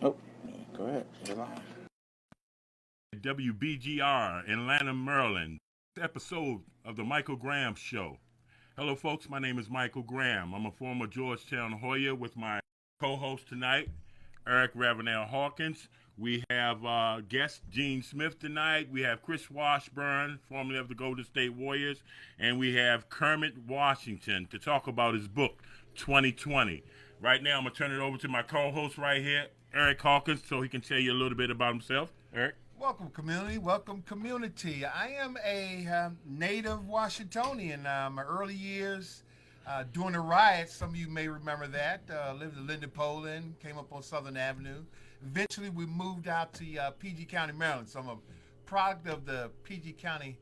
Oh, go ahead. You're live. WBGR, Atlanta, Maryland. Episode of the Michael Graham Show. Hello, folks. My name is Michael Graham. I'm a former Georgetown Hoya with my co-host tonight, Eric Ravenel Hawkins. We have guest Gene Smith tonight. We have Chris Washburn, formerly of the Golden State Warriors. And we have Kermit Washington to talk about his book, 2020. Right now, I'm going to turn it over to my co-host right here, Eric Hawkins, so he can tell you a little bit about himself. Eric? Welcome, community. Welcome, community. I am a native Washingtonian. My early years during the riots, some of you may remember that, lived in Linden, Poland, came up on Southern Avenue. Eventually, we moved out to PG County, Maryland. So I'm a product of the PG County,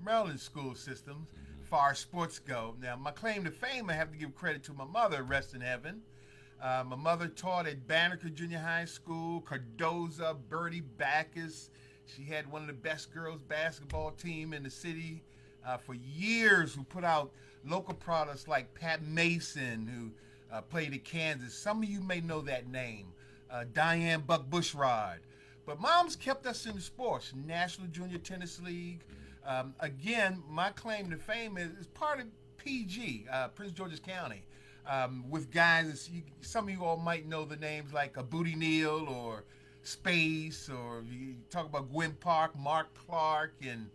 Maryland school system, as far as sports go. Now, my claim to fame, I have to give credit to my mother, rest in heaven. My mother taught at Banneker Junior High School, Cardoza, Bertie Backus. She had one of the best girls basketball team in the city for years, who put out local products like Pat Mason, who played at Kansas. Some of you may know that name, Diane Buck Bushrod. But mom's kept us in the sports, National Junior Tennis League. Again, my claim to fame is part of PG, Prince George's County. With guys, some of you all might know the names like Booty Neal or Space, or you talk about Gwen Park, Mark Clark, and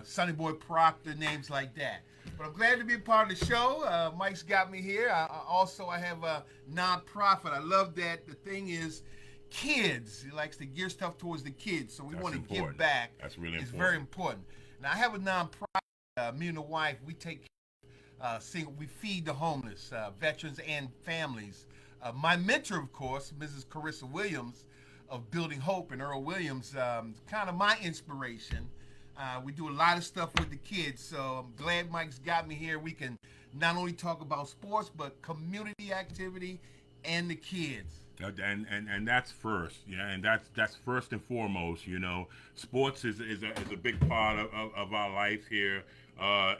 Sonny Boy Proctor, names like that. But I'm glad to be a part of the show. Mike's got me here. I have a nonprofit. I love that. The thing is, kids. He likes to gear stuff towards the kids, so we want to give back. That's really important. It's very important. Now, I have a nonprofit. Me and the wife, we take we feed the homeless, veterans and families. My mentor, of course, Mrs. Carissa Williams of Building Hope, and Earl Williams, kind of my inspiration. We do a lot of stuff with the kids, so I'm glad Mike's got me here. We can not only talk about sports, but community activity and the kids. And that's first, yeah, and that's first and foremost. You know, sports is a big part of our life here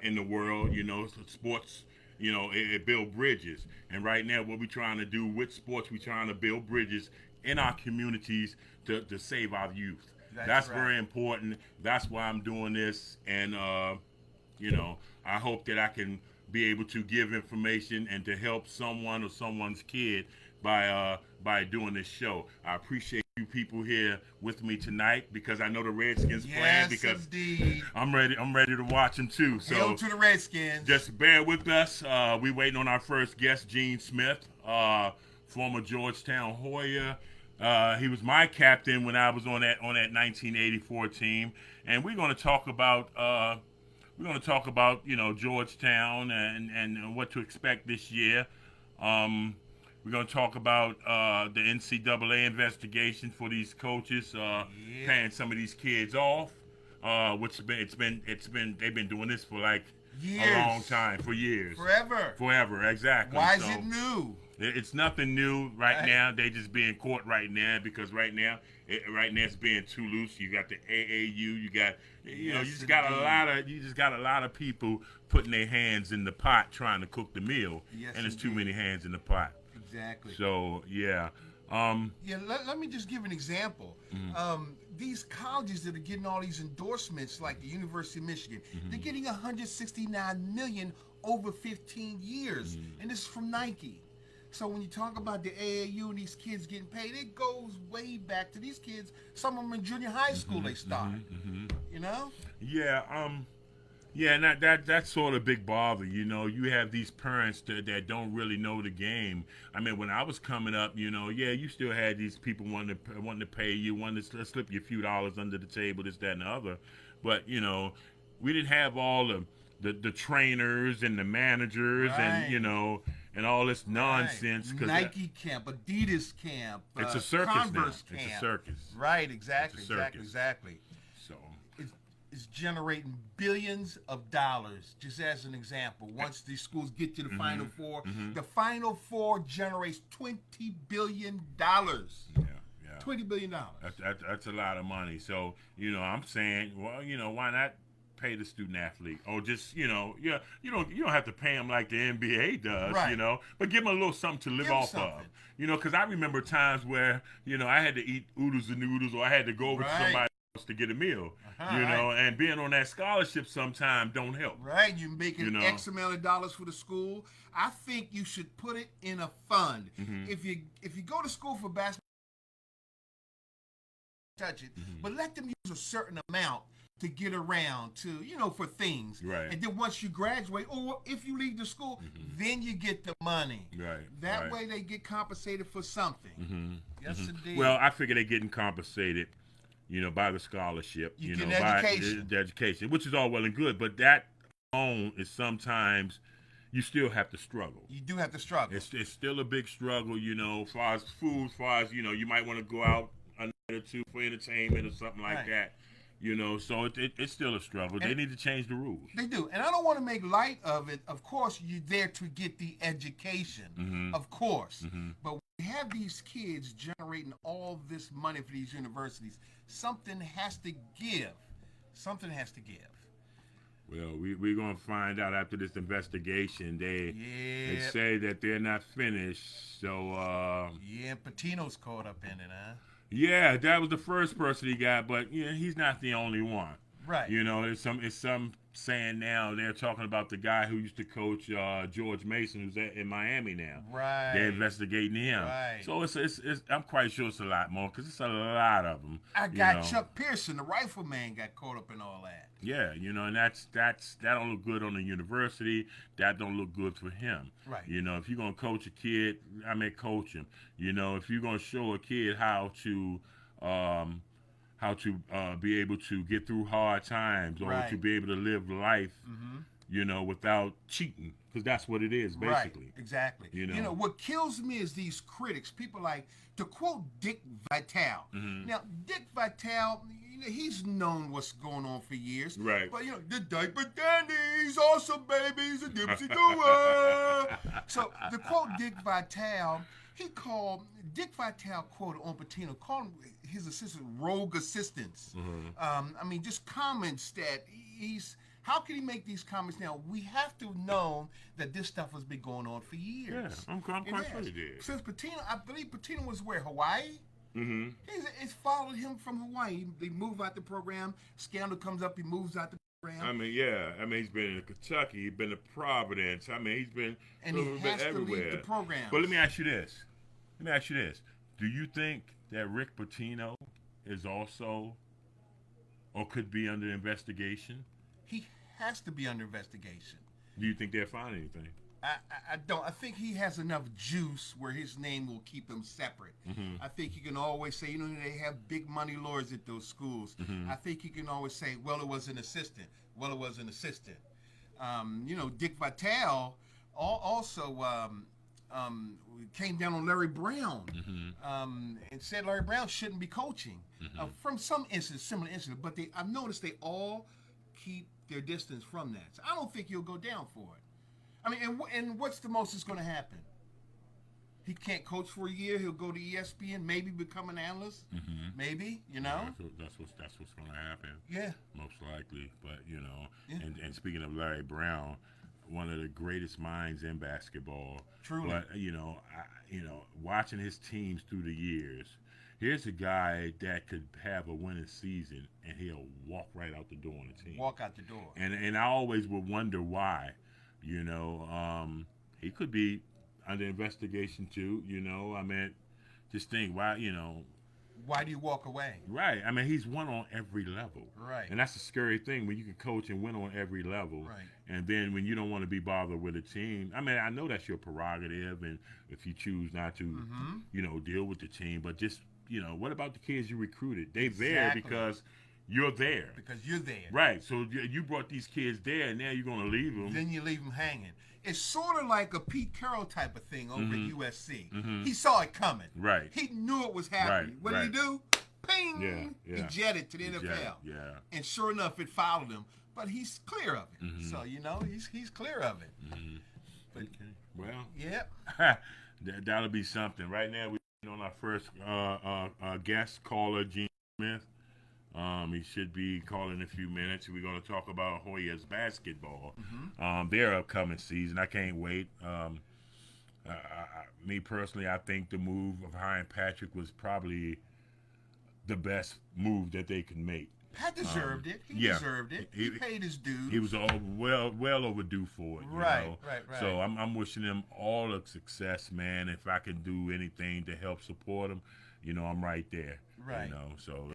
in the world. You know, so sports, you know, it builds bridges. And right now, what we're trying to do with sports, we're trying to build bridges in our communities to save our youth. That's right. Very important. That's why I'm doing this, and you know, I hope that I can be able to give information and to help someone or someone's kid by doing this show. I appreciate you people here with me tonight, because I know the Redskins playing, because indeed. I'm ready to watch them too. So hail to the Redskins. Just bear with us. We waiting on our first guest, Gene Smith, former Georgetown Hoya. He was my captain when I was on that 1984 team, and we're going to talk about you know, Georgetown and what to expect this year. We're going to talk about the NCAA investigation for these coaches paying some of these kids off, which they've been doing this for like years. A long time, for years, forever, exactly. Why is it new? It's nothing new right now. They just being caught right now because right now it's being too loose. You got the AAU, you got you just got a lot of people putting their hands in the pot trying to cook the meal, and there's too many hands in the pot. Exactly. So yeah. Let me just give an example. Mm-hmm. These colleges that are getting all these endorsements, like the University of Michigan, mm-hmm. they're getting $169 million over 15 years, mm-hmm. and this is from Nike. So when you talk about the AAU and these kids getting paid, it goes way back to these kids. Some of them in junior high school, mm-hmm. they start. Mm-hmm. You know? Yeah. Yeah, and that's sort of big bother. You know, you have these parents that don't really know the game. I mean, when I was coming up, you know, yeah, you still had these people wanting to pay you, wanting to slip you a few dollars under the table, this, that, and the other. But, you know, we didn't have all the trainers and the managers, right. and, you know, and all this nonsense. Right. Nike camp, Adidas camp, it's a circus Converse now. camp. It's a circus. Right, exactly. So it's generating billions of dollars, just as an example. Once these schools get to the mm-hmm. Final Four, mm-hmm. the Final Four generates $20 billion. Yeah. $20 billion. That's a lot of money. So, you know, I'm saying, well, you know, why not pay the student athlete, or just yeah, you don't have to pay them like the NBA does, Right. but give them a little something to live Give 'em off of, something. because I remember times where I had to eat oodles and noodles, or I had to go over to Right. somebody else to get a meal, Right. and being on that scholarship sometimes don't help. Right, you're making You know. X amount of dollars for the school. I think you should put it in a fund. Mm-hmm. If you go to school for basketball, touch it, but let them use a certain amount to get around to, for things. Right. And then once you graduate, or if you leave the school, then you get the money. Right. That right. way they get compensated for something. Yes, indeed. Well, I figure they're getting compensated, by the scholarship, You get by education. the education, which is all well and good, but that alone is sometimes you still have to struggle. You do have to struggle. It's still a big struggle, as far as food, as far as, you might want to go out a night or two for entertainment or something like Right. that. So it's still a struggle. They need to change the rules. They do. And I don't want to make light of it. Of course, you're there to get the education. Of course. But we have these kids generating all this money for these universities. Something has to give. Something has to give. Well, we're going to find out after this investigation. They Yeah. say that they're not finished. So, Yeah, Patino's caught up in it, huh? yeah, that was the first person he got, but he's not the only one. Right. It's some saying now they're talking about the guy who used to coach George Mason, who's in Miami now. Right. They're investigating him. Right. So it's I'm quite sure it's a lot more because it's a lot of them. I got Chuck Pearson, the rifleman, got caught up in all that. Yeah, and that don't look good on the university. That don't look good for him. Right. If you're gonna coach a kid, coach him. If you're gonna show a kid how to be able to get through hard times, or Right. to be able to live life, without cheating, because that's what it is basically. Right, exactly. You know. What kills me is these critics, people like, to quote Dick Vitale. Now, Dick Vitale, he's known what's going on for years. Right. But, the diaper dandies, awesome babies, a dipsy doer. So, to quote Dick Vitale, Dick Vitale quoted on Patino, called his assistant rogue assistants. Just comments that how can he make these comments now? We have to know that this stuff has been going on for years. Yeah, I'm quite sure he did. Since Patino, I believe Patino was where, Hawaii? Mm-hmm. It's followed him from Hawaii. They move out the program. Scandal comes up. He moves out the program. He's been in Kentucky. He's been to Providence. He's been And he has to everywhere. leave the program. But let me ask you this. Do you think that Rick Pitino is also, or could be under investigation? He has to be under investigation. Do you think they'll find anything? I don't. I think he has enough juice where his name will keep him separate. I think you can always say, they have big money lawyers at those schools. I think you can always say, well, it was an assistant. Dick Vitale also came down on Larry Brown and said Larry Brown shouldn't be coaching from some similar incident. But I've noticed they all keep their distance from that. So I don't think he'll go down for it. And what's the most that's going to happen? He can't coach for a year. He'll go to ESPN, maybe become an analyst. Maybe, That's what's going to happen. Yeah. Most likely. But, Yeah. and speaking of Larry Brown, one of the greatest minds in basketball. Truly. But, watching his teams through the years, here's a guy that could have a winning season and he'll walk right out the door on the team. Walk out the door. And I always would wonder why. He could be under investigation too. Just think why. Why do you walk away? Right. He's won on every level. Right. And that's the scary thing when you can coach and win on every level. Right. And then when you don't want to be bothered with a team, I know that's your prerogative, and if you choose not to, deal with the team, but just what about the kids you recruited? They're there Exactly. because you're there. Because you're there. Right. So you brought these kids there, and now you're going to leave them. Then you leave them hanging. It's sort of like a Pete Carroll type of thing over at USC. He saw it coming. Right. He knew it was happening. Right, What did he do? Ping! Yeah. He jetted to the NFL. Yeah. And sure enough, it followed him. But he's clear of it. So, he's clear of it. But, Okay. Well, yeah. that'll be something. Right now, we're on our first guest caller, Gene Smith. He should be calling in a few minutes. We're going to talk about Hoyas basketball. Mm-hmm. Their upcoming season. I can't wait. Me personally, I think the move of hiring Patrick was probably the best move that they could make. Pat deserved it. He yeah. deserved it. He paid his dues. He was all well overdue for it. Right, you know? right. So I'm wishing him all the success, man. If I can do anything to help support him, I'm right there. Right. So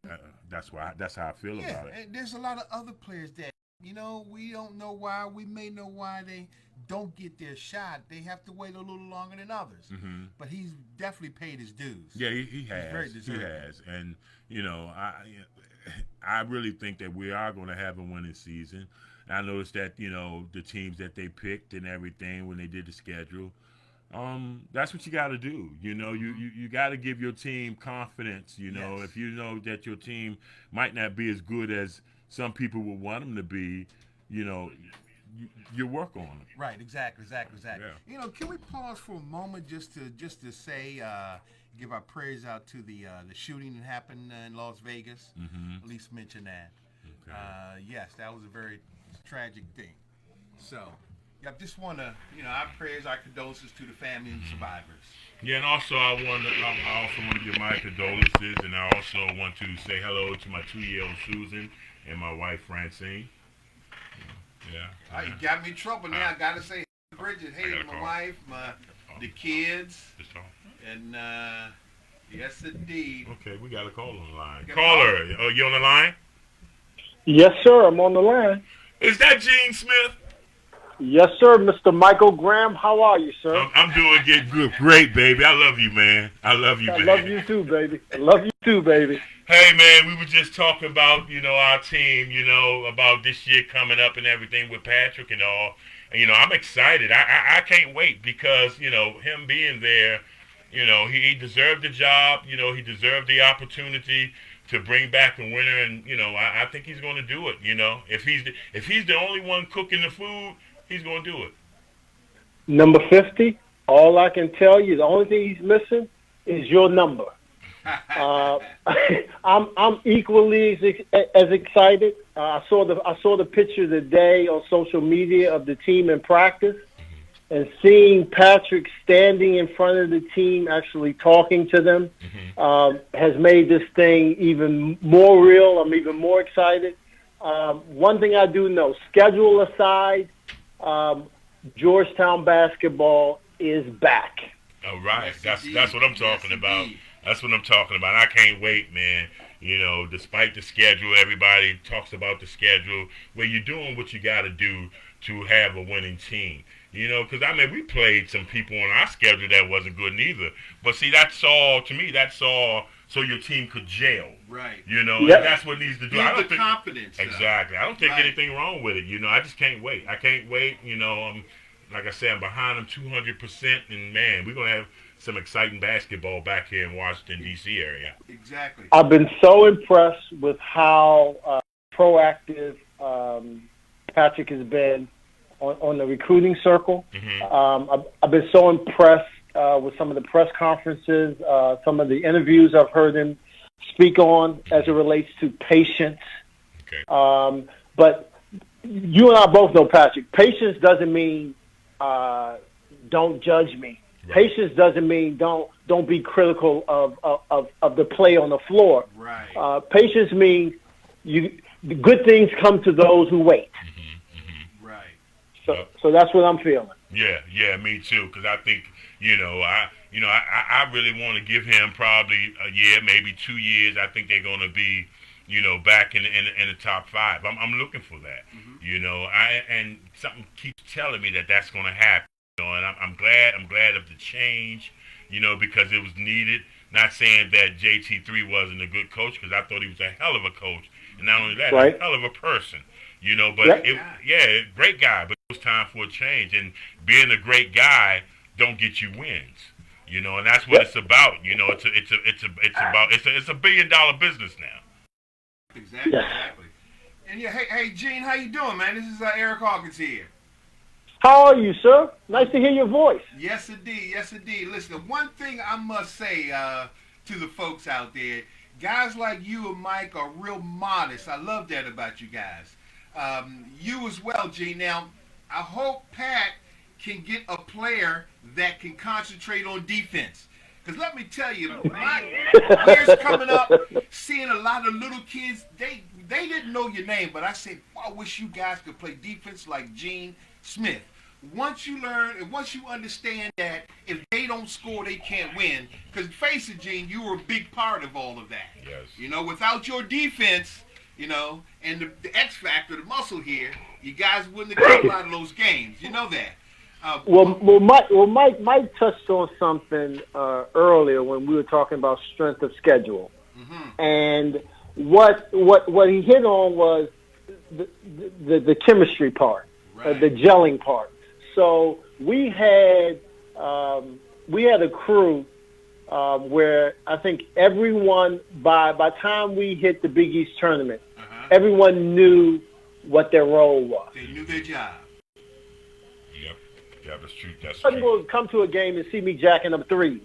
that's how I feel about it. And there's a lot of other players that we don't know why. We may know why they don't get their shot. They have to wait a little longer than others. Mm-hmm. But he's definitely paid his dues. Yeah, he has. He's very deserving. He has, and I really think that we are going to have a winning season. I noticed that the teams that they picked and everything when they did the schedule. That's what you got to do. You got to give your team confidence. Yes. If you know that your team might not be as good as some people would want them to be, you work on them. Right. Exactly. Yeah. Can we pause for a moment just to say, give our prayers out to the shooting that happened in Las Vegas? Mm-hmm. At least mention that. Okay. Yes, that was a very tragic thing. So. I just want to, our prayers, our condolences to the family and survivors. Yeah, and also I also want to give my condolences, and I also want to say hello to my 2-year-old Susan and my wife Francine. Yeah. You got me in trouble now. I got to say, Bridget, hey, my wife, the kids, and yes, indeed. Okay, we got a call on the line. Caller, you on the line? Yes, sir. I'm on the line. Is that Gene Smith? Yes, sir, Mr. Michael Graham. How are you, sir? I'm doing good. Great, baby. I love you, man. I love you, I man. love you too, baby. I love you too, baby. Hey, man, we were just talking about, our team, about this year coming up and everything with Patrick and all. And, I'm excited. I can't wait because, him being there, he deserved the job. He deserved the opportunity to bring back a winner. And, I think he's going to do it, If he's the only one cooking the food, he's going to do it. Number 50, all I can tell you, the only thing he's missing is your number. I'm equally as excited. I saw the picture today on social media of the team in practice, and seeing Patrick standing in front of the team, actually talking to them, has made this thing even more real. I'm even more excited. One thing I do know, schedule aside, Georgetown basketball is back. All right, Yes, that's what I'm talking about. Indeed. That's what I'm talking about. I can't wait, man. Despite the schedule, everybody talks about the schedule. Where you're doing what you got to do to have a winning team. Because we played some people on our schedule that wasn't good neither. But see, that's all so your team could gel. Right. Yep. And that's what needs to do. Build the confidence. Exactly. I don't think anything wrong with it. I just can't wait. I can't wait. Like I said, I'm behind them 200%. And, man, we're going to have some exciting basketball back here in Washington, D.C. area. Exactly. I've been so impressed with how proactive Patrick has been on the recruiting circle. Mm-hmm. I've been so impressed with some of the press conferences, some of the interviews I've heard him speak on as it relates to patience. Okay. But you and I both know, Patrick, patience doesn't mean don't judge me. Right. Patience doesn't mean don't be critical of the play on the floor. Right. Patience means the good things come to those who wait. Mm-hmm. Right. So that's what I'm feeling. Yeah, me too. Because I think I really want to give him probably a year, maybe 2 years. I think they're going to be, back in the top 5. I'm looking for that. Mm-hmm. And something keeps telling me that that's going to happen. And I'm glad of the change, because it was needed. Not saying that JT3 wasn't a good coach, because I thought he was a hell of a coach, and not only that, right. a hell of a person. But great guy. But it was time for a change, and being a great guy don't get you wins. And that's what it's about. It's a $1 billion business now. Exactly. And hey, Gene, how you doing, man? This is Eric Hawkins here. How are you, sir? Nice to hear your voice. Yes, indeed. Listen, one thing I must say to the folks out there. Guys like you and Mike are real modest. I love that about you guys. You as well, Gene. Now, I hope Pat can get a player that can concentrate on defense. Because let me tell you, my years coming up, seeing a lot of little kids, they didn't know your name, but I said, I wish you guys could play defense like Gene Smith. Once you learn and once you understand that if they don't score, they can't win. Because face it, Gene, you were a big part of all of that. Yes. You know, without your defense, you know, and the X factor, the muscle here, you guys wouldn't have got a lot of those games. You know that. Mike touched on something earlier when we were talking about strength of schedule, and what he hit on was the chemistry part, the gelling part. So we had a crew where I think everyone by time we hit the Big East tournament, everyone knew what their role was. They knew their job. Yeah, that's true. That's true. Going to come to a game and see me jacking up threes.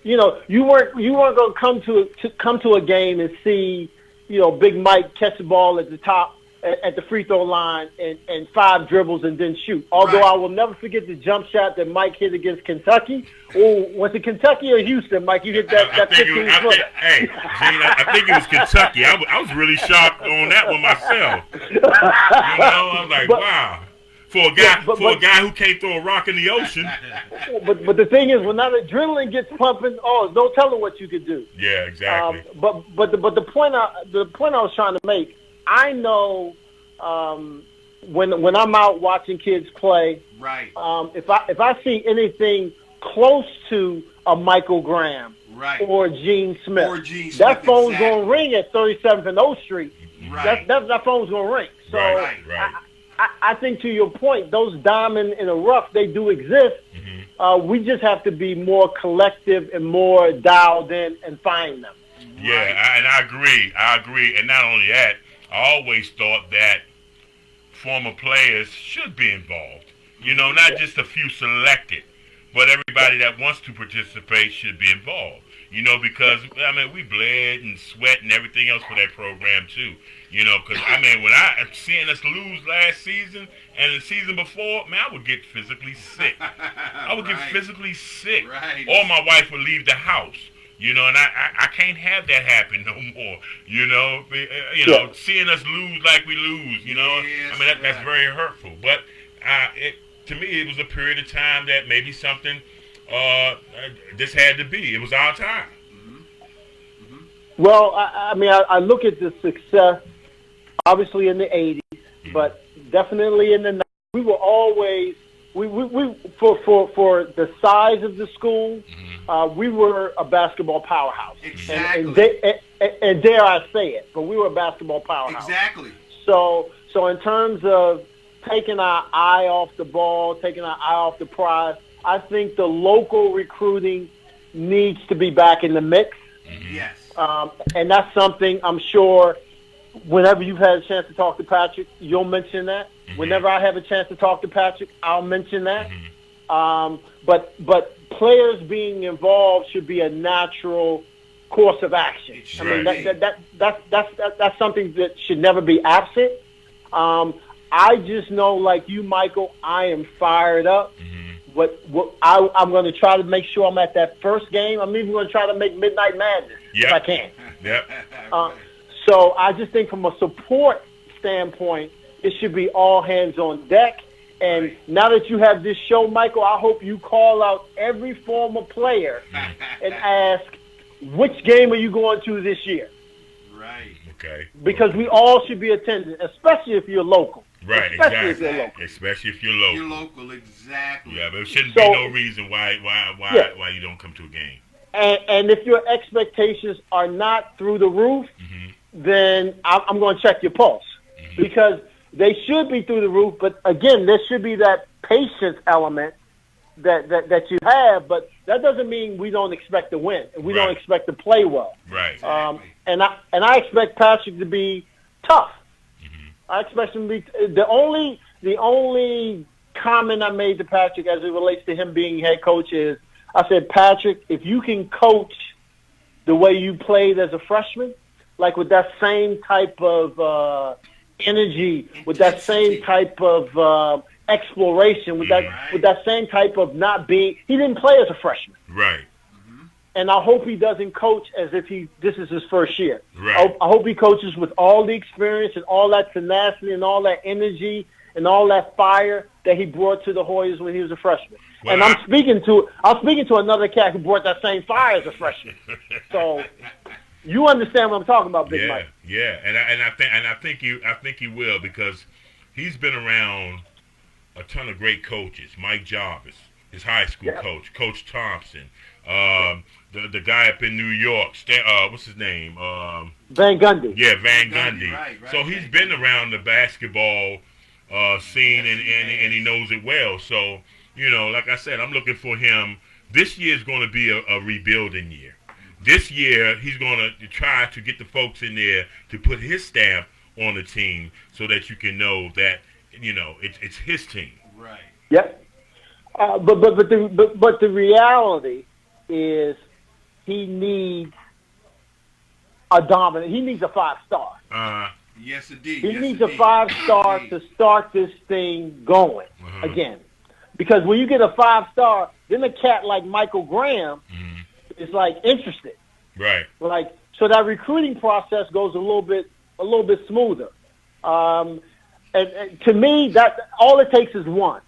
You know, you weren't going to come to a game and see, you know, Big Mike catch the ball at the top at the free throw line and 5 dribbles and then shoot. Although I will never forget the jump shot that Mike hit against Kentucky. Oh, was it Kentucky or Houston, Mike? You hit that 15-footer. Hey, Gene, I think it was Kentucky. I was really shocked on that one myself. You know, I was like, wow. For a guy who can't throw a rock in the ocean. But the thing is, when that adrenaline gets pumping, there's no telling what you could do. Yeah, exactly. But the point I was trying to make, I know when I'm out watching kids play, if I see anything close to a Michael Graham or Gene Smith, that phone's gonna ring at 37th and O Street. That phone's gonna ring. So I think to your point, those diamond in the rough, they do exist. We just have to be more collective and more dialed in and find them. Yeah, and I agree. And not only that, I always thought that former players should be involved. You know, not just a few selected, but everybody that wants to participate should be involved. You know, because, I mean, we bled and sweat and everything else for that program, too. You know, because, I mean, when seeing us lose last season and the season before, man, I would get physically sick. I would get physically sick. Or my wife would leave the house. You know, and I can't have that happen no more. You know, seeing us lose like we lose, you know. I mean, that's very hurtful. But to me, it was a period of time that maybe something this had to be. It was our time. Well, I mean, I look at the success, obviously in the 80s, but definitely in the 90s. We were always, for the size of the school, we were a basketball powerhouse. Exactly. And dare I say it, but we were a basketball powerhouse. Exactly. So in terms of taking our eye off the ball, taking our eye off the prize, I think the local recruiting needs to be back in the mix. Yes. And that's something I'm sure whenever you've had a chance to talk to Patrick, you'll mention that. Whenever I have a chance to talk to Patrick, I'll mention that. But players being involved should be a natural course of action. I mean, that's something that should never be absent. I just know, like you, Michael, I am fired up. I'm going to try to make sure I'm at that first game. I'm even going to try to make Midnight Madness if I can. So I just think from a support standpoint, it should be all hands on deck. And now that you have this show, Michael, I hope you call out every former player and ask, which game are you going to this year? Right. Okay. Because we all should be attending, especially if you're local. Right, especially exactly. If you're local. Especially if you're local. You're local, exactly. Yeah, but there shouldn't be no reason why you don't come to a game. And if your expectations are not through the roof, then I'm going to check your pulse. Because they should be through the roof, but again, there should be that patience element that you have, but that doesn't mean we don't expect to win. We don't expect to play well. Right. And I expect Patrick to be tough. I expect him to be the only comment I made to Patrick as it relates to him being head coach is I said, Patrick, if you can coach the way you played as a freshman, like with that same type of energy, with that same type of exploration, with that same type of not being. He didn't play as a freshman, Right. and I hope he doesn't coach as if this is his first year. Right. I hope he coaches with all the experience and all that tenacity and all that energy and all that fire that he brought to the Hoyas when he was a freshman. Well, and I'm speaking to another cat who brought that same fire as a freshman. So you understand what I'm talking about, Big Mike. Yeah, and I think he will, because he's been around a ton of great coaches. Mike Jarvis, his high school coach, Coach Thompson, the guy up in New York, what's his name? Van Gundy. Yeah, Van Gundy. Right, so he's been around the basketball scene, and he knows it well. So, like I said, I'm looking for him. This year is going to be a rebuilding year. This year, he's going to try to get the folks in there to put his stamp on the team so that you can know that, it's his team. Right. Yep. But the reality is he needs a dominant. He needs a 5-star. Yes, indeed. He needs a 5-star to start this thing going again. Because when you get a 5-star, then a cat like Michael Graham is like interested. Right. Like, so that recruiting process goes a little bit smoother. And to me, that all it takes is one.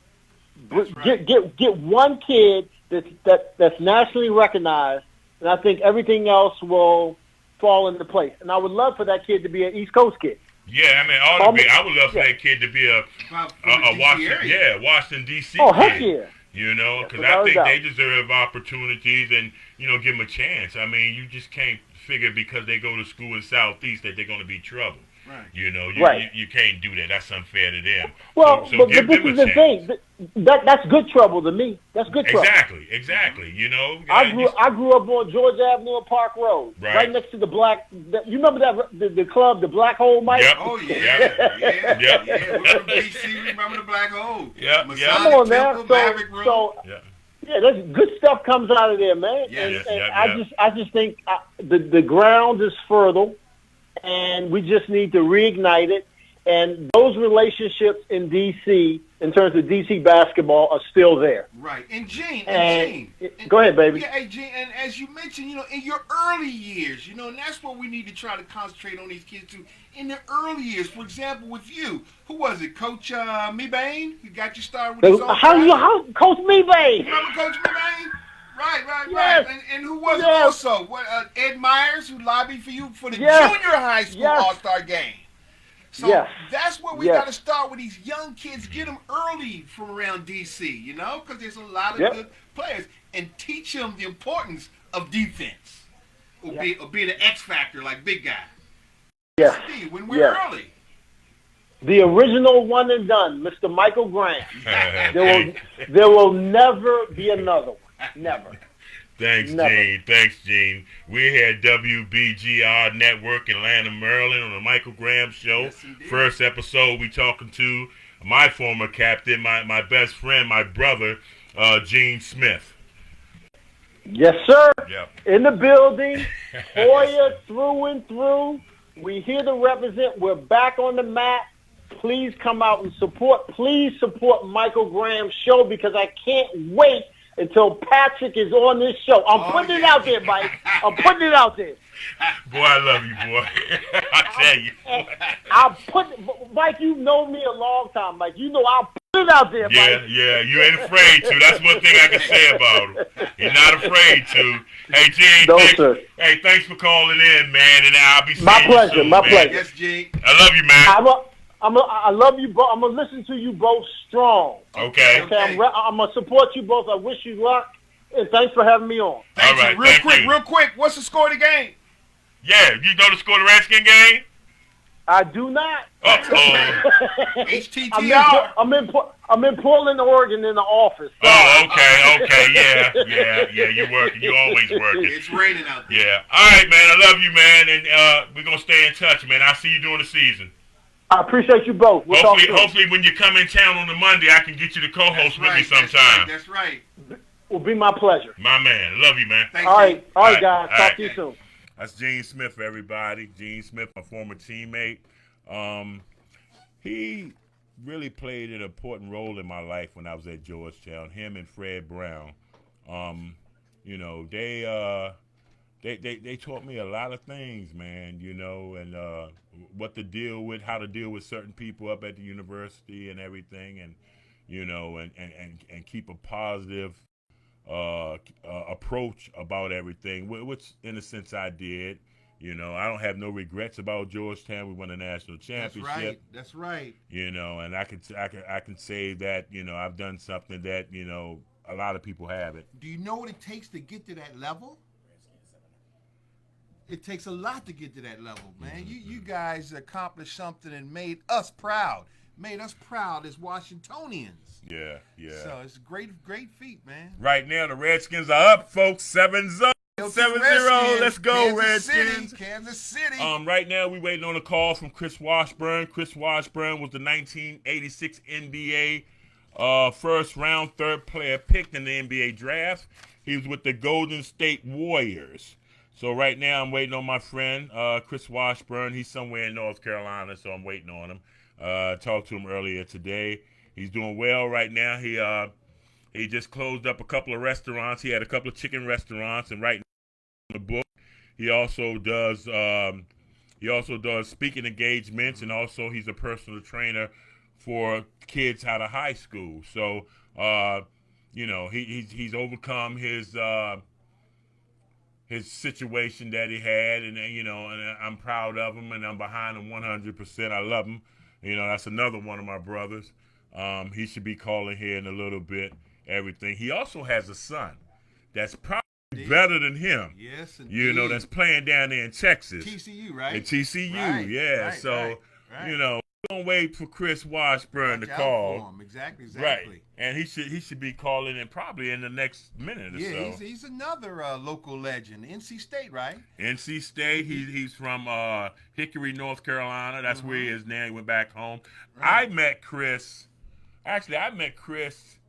Right. Get one kid that's nationally recognized, and I think everything else will fall into place. And I would love for that kid to be an East Coast kid. Yeah, I mean, I would love for that kid to be a Washington D.C. Oh, kid, heck yeah! Because I think they deserve opportunities, and give them a chance. I mean, you just can't figure because they go to school in Southeast that they're going to be trouble. Right. You can't do that. That's unfair to them. Well, so but give this them is a the chance. thing. That's good trouble to me. That's good trouble. Exactly. I grew up on George Avenue and Park Road, right next to the black. You remember that the club, the Black Hole, Mike? Yep. Oh yeah. Yeah. We're from DC. Remember the Black Hole? Yeah. Come on now. Yeah, there's good stuff comes out of there, man. I just think the ground is fertile, and we just need to reignite it. And those relationships in D.C., in terms of D.C. basketball, are still there. Right. And Gene, go ahead, baby. Yeah, hey, Gene, and as you mentioned, in your early years, and that's what we need to try to concentrate on these kids too. In their early years, for example, with you, who was it, Coach Mebane? You got you started with his own How Coach Mebane? Remember Coach Mebane? Right. Yes. And who was it also? Ed Myers, who lobbied for you for the junior high school All-Star game. So that's where we got to start with these young kids. Get them early from around D.C., because there's a lot of good players. And teach them the importance of defense. Or be the X factor like Big Guy. Yeah. When we're early. The original one and done, Mr. Michael Graham. There will never be another one. Never. Thanks, Gene. We're here at WBGR Network in Atlanta, Maryland on the Michael Graham Show. Yes, First episode, we talking to my former captain, my best friend, my brother, Gene Smith. Yes, sir. Yep. In the building, Hoya through and through. We here to represent. We're back on the mat. Please come out and support. Please support Michael Graham's show, because I can't wait until Patrick is on this show. I'm putting it out there, Mike. I'm putting it out there. Boy, I love you, boy. I tell you. Mike, you've known me a long time, Mike. I'll put it out there, Mike. Yeah, you ain't afraid to. That's one thing I can say about him. You're not afraid to. Hey, Gene, thanks for calling in, man, and I'll be seeing you soon, my pleasure. Yes, Gene. I love you, man. I love you both. I'm going to listen to you both strong. Okay. I'm going to support you both. I wish you luck, and thanks for having me on. All right, real quick, what's the score of the game? Yeah, you know the score of the Redskin game? I do not. HTTR. I'm in Portland, Oregon, in the office. So. Oh, okay, yeah, you're working. You always working. It's raining out there. Yeah. All right, man, I love you, man, and we're going to stay in touch, man. I'll see you during the season. I appreciate you both. Hopefully when you come in town on the Monday, I can get you to co-host with me sometime. That's right. Will be my pleasure. My man. I love you, man. Thank All you. right, guys. Talk to you soon. That's Gene Smith, everybody. Gene Smith, my former teammate. He really played an important role in my life when I was at Georgetown. Him and Fred Brown. You know, they taught me a lot of things, man. You know, and what to deal with, how to deal with certain people up at the university and everything, and you know, and keep a positive approach about everything, which in a sense I did. You know, I don't have no regrets about Georgetown. We won a national championship. That's right. That's right. You know, and I can say that, you know, I've done something that, you know, a lot of people haven't. Do you know what it takes to get to that level? It takes a lot to get to that level, man. You guys accomplished something and made us proud. Made us proud as Washingtonians. Yeah. So it's a great feat, man. Right now the Redskins are up, folks. 7-0. 7-0. Let's go, Redskins. Kansas City. Right now we waiting on a call from Chris Washburn. Chris Washburn was the 1986 NBA first round third player picked in the NBA draft. He was with the Golden State Warriors. So right now I'm waiting on my friend Chris Washburn. He's somewhere in North Carolina, so I'm waiting on him. Talked to him earlier today. He's doing well right now. He just closed up a couple of restaurants. He had a couple of chicken restaurants, and right now in the book, he also does speaking engagements, and also he's a personal trainer for kids out of high school. So you know, he's overcome his situation that he had, and you know, and I'm proud of him, and I'm behind him 100%. I love him. You know, that's another one of my brothers. He should be calling here in a little bit. Everything. He also has a son that's probably better than him. Yes, indeed. You know, that's playing down there in Texas. TCU, right? At TCU, right, yeah. right, so, right. You know, we're gonna wait for Chris Washburn to Watch out call. for him. Exactly. Right. And he should be calling in probably in the next minute or so. Yeah, he's another local legend. NC State, right? NC State. He's from Hickory, North Carolina. That's where he is now. He went back home. Right. I met Chris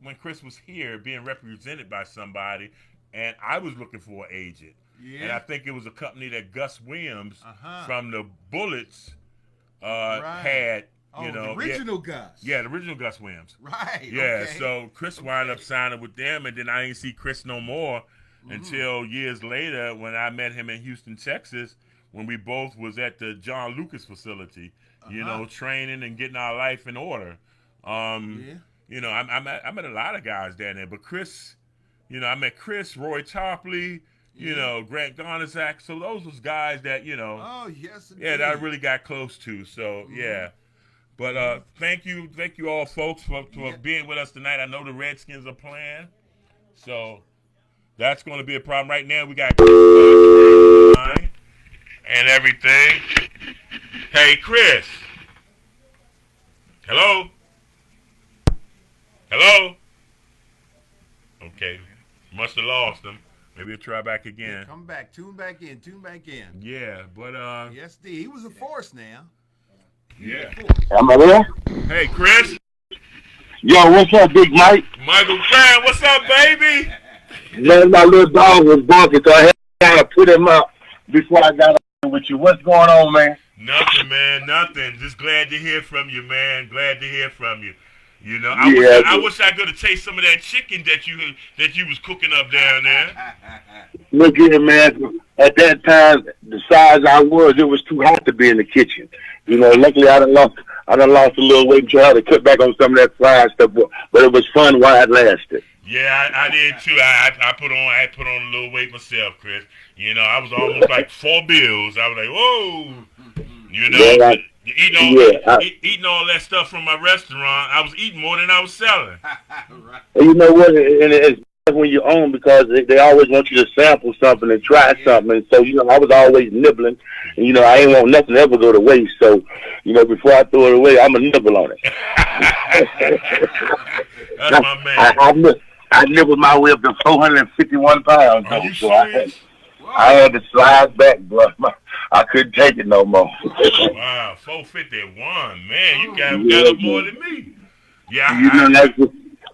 when Chris was here being represented by somebody, and I was looking for an agent. Yeah. And I think it was a company that Gus Williams from the Bullets had. You know, the original Gus. Yeah, the original Gus Williams. Right. Yeah, okay. so Chris wound up signing with them, and then I didn't see Chris no more until years later when I met him in Houston, Texas, when we both was at the John Lucas facility, you know, training and getting our life in order. You know, I met a lot of guys down there, but Chris, you know, I met Chris, Roy Topley, you know, Grant Garnazak. So those was guys that, you know, that I really got close to. So yeah. But thank you all folks for being with us tonight. I know the Redskins are playing, so that's going to be a problem. Right now we got and everything. Hey Chris, hello. Okay, must have lost him. Maybe we'll try back again. Come back, tune back in. Yeah, but yes, he was a force now. Yeah. Am I there? Hey, Chris. Yo, what's up, Big Mike? Michael Brown, what's up, baby? Man, my little dog was barking, so I had to put him out before I got on with you. What's going on, man? Nothing, man, nothing. Just glad to hear from you, man. Glad to hear from you. You know, I wish I could have tasted some of that chicken that you was cooking up down there. Look at it, man. At that time, the size I was, it was too hot to be in the kitchen. You know, luckily I done lost a little weight and tried to cut back on some of that fried stuff, but it was fun while it lasted. Yeah, I did too. I put on a little weight myself, Chris. You know, I was almost like 4 bills. I was like, whoa. You know, eating all that stuff from my restaurant. I was eating more than I was selling. Right. And you know what? And it's when you own, because they always want you to sample something and try something. And so, you know, I was always nibbling. And, you know, I ain't want nothing to ever go to waste. So, you know, before I throw it away, I'm going to nibble on it. That's my man. I nibbled my way up to 451 pounds. Are you so serious? I had to slide back, bro. I couldn't take it no more. Wow, 451, man, you got up more than me. Yeah,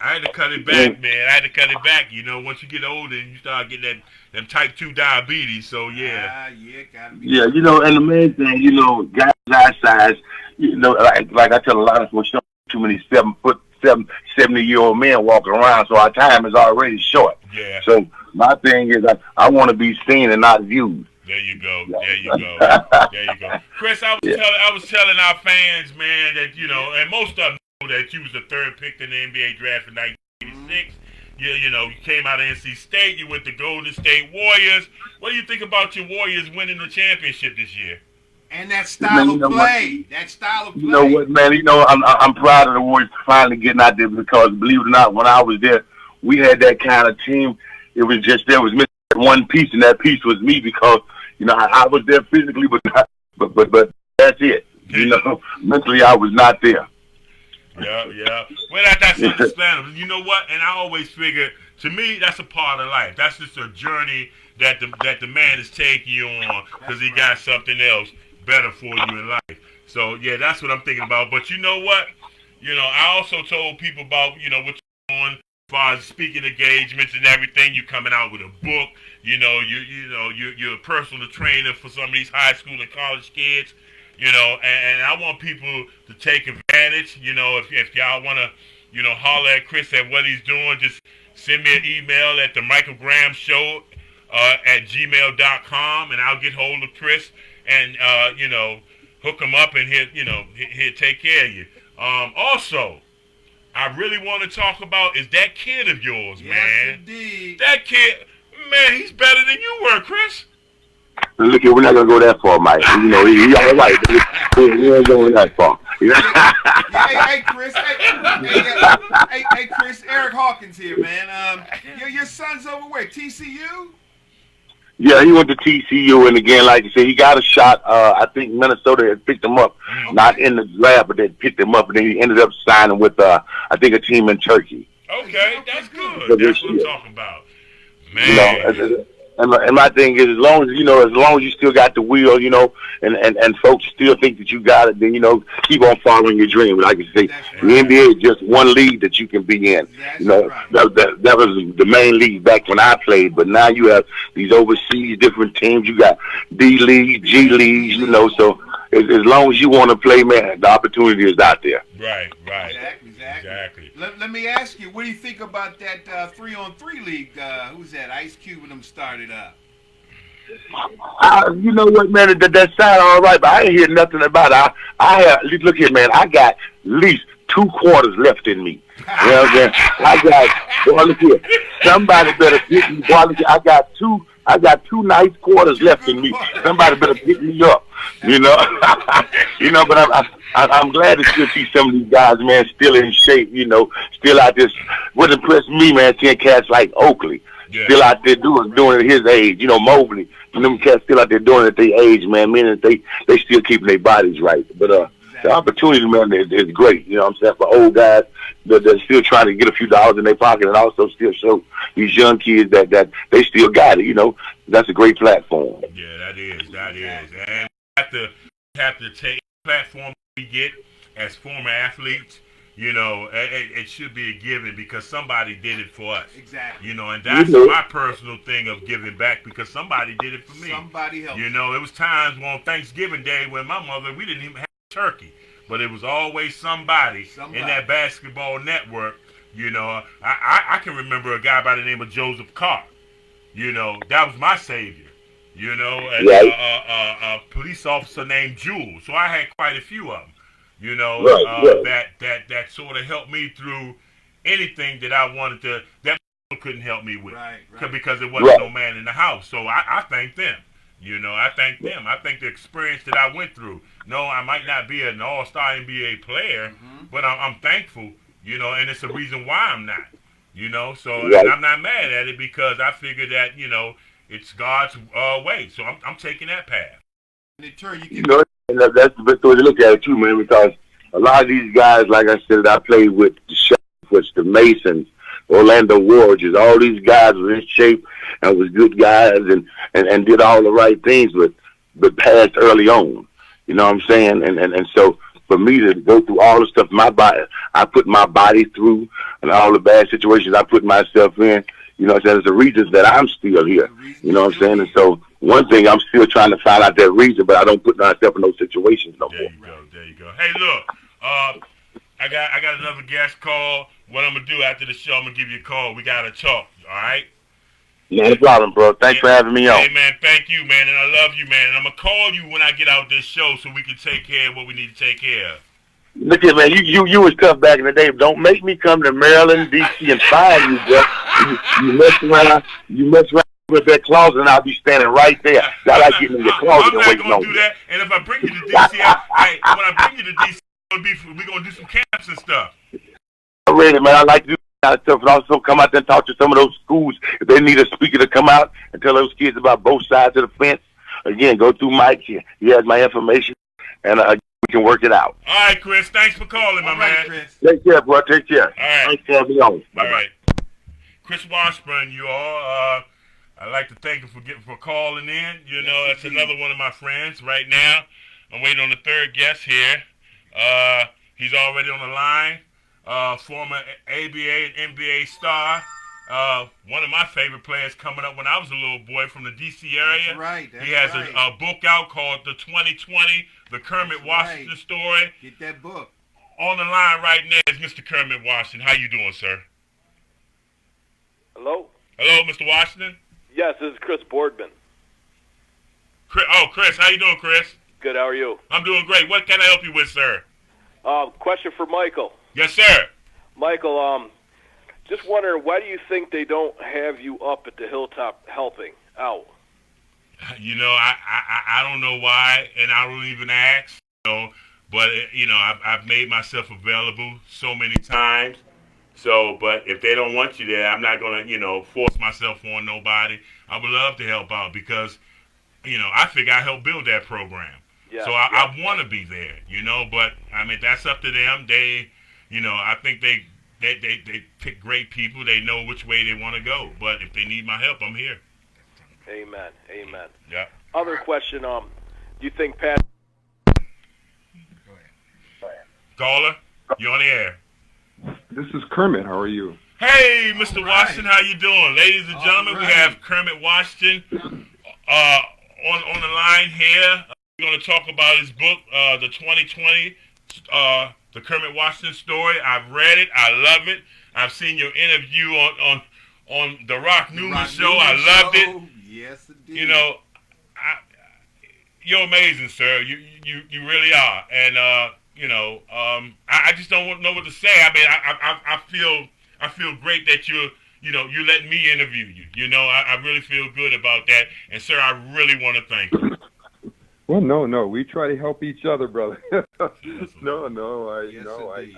I had to cut it back, man. I had to cut it back. You know, once you get older, you start getting them type 2 diabetes. So yeah. Yeah, gotta be. Yeah, you know, and the main thing, you know, guys our size, you know, like I tell a lot of folks, too many 70-year-old men walking around, so our time is already short. Yeah. So my thing is, I want to be seen and not viewed. There you go. There you go. There you go. Chris, I was telling our fans, man, that, you know, and most of them know that you was the 3rd pick in the NBA draft in 1986. You know, you came out of NC State. You went to Golden State Warriors. What do you think about your Warriors winning the championship this year? And that style of play. That style of play. You know what, man? You know, I'm proud of the Warriors finally getting out there because, believe it or not, when I was there, we had that kind of team. It was just there was missing one piece, and that piece was me because, you know, I was there physically, but that's it. You know, mentally I was not there. Yeah. Well, that's understandable. You know what? And I always figure, to me, that's a part of life. That's just a journey that the man is taking you on because he got something else better for you in life. So yeah, that's what I'm thinking about. But you know what? You know, I also told people about, you know, what you're doing as far as speaking engagements and everything. You coming out with a book. You know, you're a personal trainer for some of these high school and college kids. You know, and I want people to take advantage. You know, if y'all want to, you know, holler at Chris at what he's doing, just send me an email at the Michael Graham Show at gmail.com, and I'll get hold of Chris and you know, hook him up, and he'll take care of you. Also, I really want to talk about is that kid of yours, man. Yes, indeed. That kid, man, he's better than you were, Chris. Look, we're not gonna go that far, Mike. You know, he all right. We ain't going that far. Hey, Chris. Hey, Chris. Eric Hawkins here, man. Your son's over where? TCU? Yeah, he went to TCU, and again, like you said, he got a shot. I think Minnesota had picked him up, not in the lab, but they picked him up, and then he ended up signing with, I think, a team in Turkey. Okay, that's good. That's what I'm talking about, man. You know, and my thing is, as long as you still got the will, you know, and folks still think that you got it, then, you know, keep on following your dream. Like you say, the NBA is just one league that you can be in. You know, that was the main league back when I played, but now you have these overseas different teams. You got D leagues, G leagues, you know, so as long as you want to play, man, the opportunity is out there. Right. Exactly. Let me ask you, what do you think about that 3-on-3 league? Who's that? Ice Cube and them started up. You know what, man? That sound all right, but I ain't hear nothing about it. I have. Look here, man. I got at least 2 quarters left in me. You know what I'm saying? Boy, look here. Somebody better pick me. Boy, look here. I got two nice quarters left in me. Somebody better pick me up. You know, but I'm glad to still see some of these guys, man, still in shape. You know, still out there. What impressed me, man, seeing cats like Oakley, still out there doing it at his age. You know, Mobley, and them cats still out there doing it at their age, man. Meaning they still keeping their bodies right. But the opportunity, man, is great. You know what I'm saying, for old guys that still trying to get a few dollars in their pocket, and also still show these young kids that they still got it. You know, that's a great platform. Yeah, that is, and we have to take the platform we get as former athletes. You know, it should be a given because somebody did it for us. Exactly. You know, and that's my personal thing of giving back because somebody did it for me. Somebody helped. You know, it was times on Thanksgiving Day when my mother, we didn't even have turkey, but it was always somebody in that basketball network. You know, I can remember a guy by the name of Joseph Carr. You know, that was my savior. You know, and a police officer named Jules. So I had quite a few of them. You know, that sort of helped me through anything that I wanted to. That couldn't help me with, because there wasn't no man in the house. So I thank them. You know, I thank them. I think the experience that I went through. No, I might not be an all-star NBA player, but I'm thankful. You know, and it's a reason why I'm not. You know, so and I'm not mad at it because I figure that, you know, it's God's way. So I'm taking that path. You know, and that's the best way to look at it too, man, because a lot of these guys, like I said, I played with the Shepherds, the Masons, Orlando Warriors, all these guys were in shape and was good guys and did all the right things, but passed early on. You know what I'm saying? And so for me to go through all the stuff I put my body through and all the bad situations I put myself in, you know what I'm saying? There's a reason that I'm still here. You know what I'm saying? And so one thing, I'm still trying to find out that reason, but I don't put myself in those situations no more. There you go. Hey, look, I got another guest call. What I'm gonna do after the show, I'm gonna give you a call. We gotta talk. All right? Not a problem, bro. Thanks for having me on. Hey, man, thank you, man, and I love you, man. And I'm gonna call you when I get out this show so we can take care of what we need to take care of. Look at man, you was tough back in the day. Don't make me come to Maryland, D.C. and find you, bro. You mess around with that closet, and I'll be standing right there. I like getting in your closet and waiting on you. I'm not gonna do that. And if I bring you to D.C., when I bring you to D.C., we're gonna do some camps and stuff. I'm ready, man. I like to do that kind of stuff, and also come out there and talk to some of those schools if they need a speaker to come out and tell those kids about both sides of the fence. Again, go through Mike. He has my information, and we can work it out. All right, Chris. Thanks for calling, my man. Chris. Take care, bro. Take care. All right. Thanks for having me on. All right. Chris Washburn, you all. I'd like to thank him for calling in. You know, that's another one of my friends right now. I'm waiting on the third guest here. He's already on the line. Former ABA and NBA star. One of my favorite players coming up when I was a little boy from the D.C. area. That's right. He has a book out called The 2020, The Kermit Washington Story. Get that book. On the line right now is Mr. Kermit Washington. How you doing, sir? Hello? Hello, Mr. Washington? Yes, this is Chris Boardman. Chris, how you doing, Chris? Good, how are you? I'm doing great. What can I help you with, sir? Question for Michael. Yes, sir. Michael, just wondering, why do you think they don't have you up at the hilltop helping out? You know, I don't know why, and I don't even ask, you know, but, you know, I've made myself available so many times. So, but if they don't want you there, I'm not going to, you know, force myself on nobody. I would love to help out because, you know, I figure I helped build that program. Yeah, so I want to be there, you know, but, I mean, that's up to them. They, you know, I think they pick great people. They know which way they want to go. But if they need my help, I'm here. Amen. Amen. Yeah. Other question, do you think Pat... Go ahead. Caller, you're on the air. This is Kermit. How are you? Hey, Mr. Washington, how you doing? Ladies and gentlemen, we have Kermit Washington on the line here. We're going to talk about his book, The 2020, The Kermit Washington Story. I've read it. I love it. I've seen your interview on the Rock Newman show. I loved it. Yes, indeed. You know, you're amazing, sir. You really are. And, you know, I just don't know what to say. I mean, I feel great that you're letting me interview you. You know, I really feel good about that. And sir, I really want to thank you. Well, no, we try to help each other, brother. I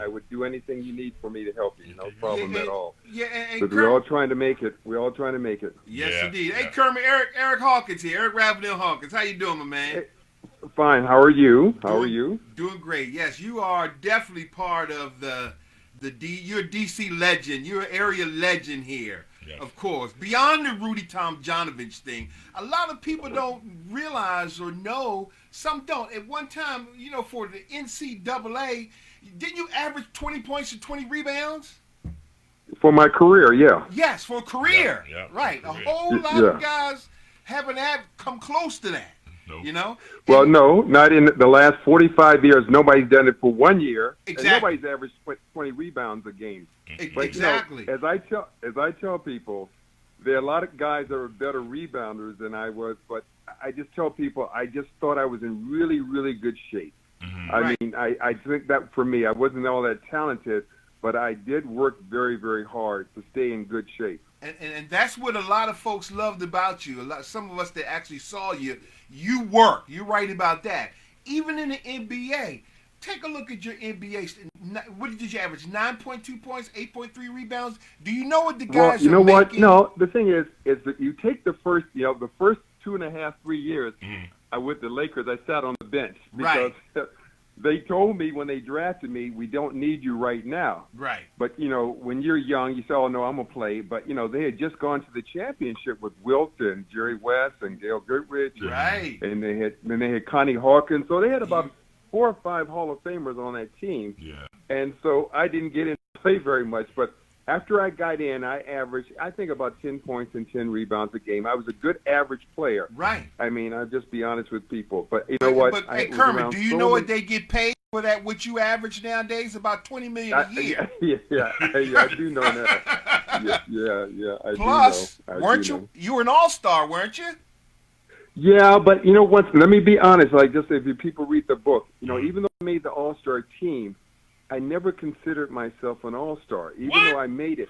would do anything you need for me to help you. No problem at all. Yeah, and but we're all trying to make it. Yes, yeah, indeed. Hey, Kermit, Eric Hawkins here. Eric Ravenel Hawkins. How you doing, my man? Hey, fine. How are you? How are you? Doing great. Yes, you are definitely part of you're a DC legend. You're an area legend here. Yes. Of course. Beyond the Rudy Tomjanovich thing, a lot of people don't realize or know, some don't. At one time, you know, for the NCAA, didn't you average 20 points and 20 rebounds? For my career, yeah. Yes, for a career. Yeah, right. for a career. A whole lot of guys haven't come close to that. Nope. You know? Well, no, not in the last 45 years. Nobody's done it for 1 year. Exactly. And nobody's averaged 20 rebounds a game. But, exactly. You know, as I tell people, there are a lot of guys that are better rebounders than I was, but I just tell people I just thought I was in really, really good shape. Mm-hmm. I mean, I think that for me, I wasn't all that talented, but I did work very, very hard to stay in good shape. And that's what a lot of folks loved about you. Some of us that actually saw you, you work. You're right about that. Even in the NBA, take a look at your NBA. What did you average? 9.2 points, 8.3 rebounds. Do you know what the guys you know are what? making? No, the thing is that you take the first 2.5, 3 years. I with the Lakers, I sat on the bench because they told me when they drafted me, we don't need you right now. Right. But, you know, when you're young, you say, oh, no, I'm going to play. But, you know, they had just gone to the championship with Wilt and Jerry West and Gail Goodrich. Right. And they had Connie Hawkins. So they had about 4 or 5 Hall of Famers on that team. Yeah. And so I didn't get in to play very much. But after I got in, I averaged, I think, about 10 points and 10 rebounds a game. I was a good average player. Right. I mean, I'll just be honest with people. But you know what? But hey, Kermit, do you know what they get paid for that, what you average nowadays? About $20 million a year. Yeah, I do know that. Yeah, I Plus, do know. weren't you? You were an all-star, weren't you? Yeah, but you know what? Let me be honest. Like, just if people read the book, you know, even though I made the All-Star team, I never considered myself an All-Star, even though I made it.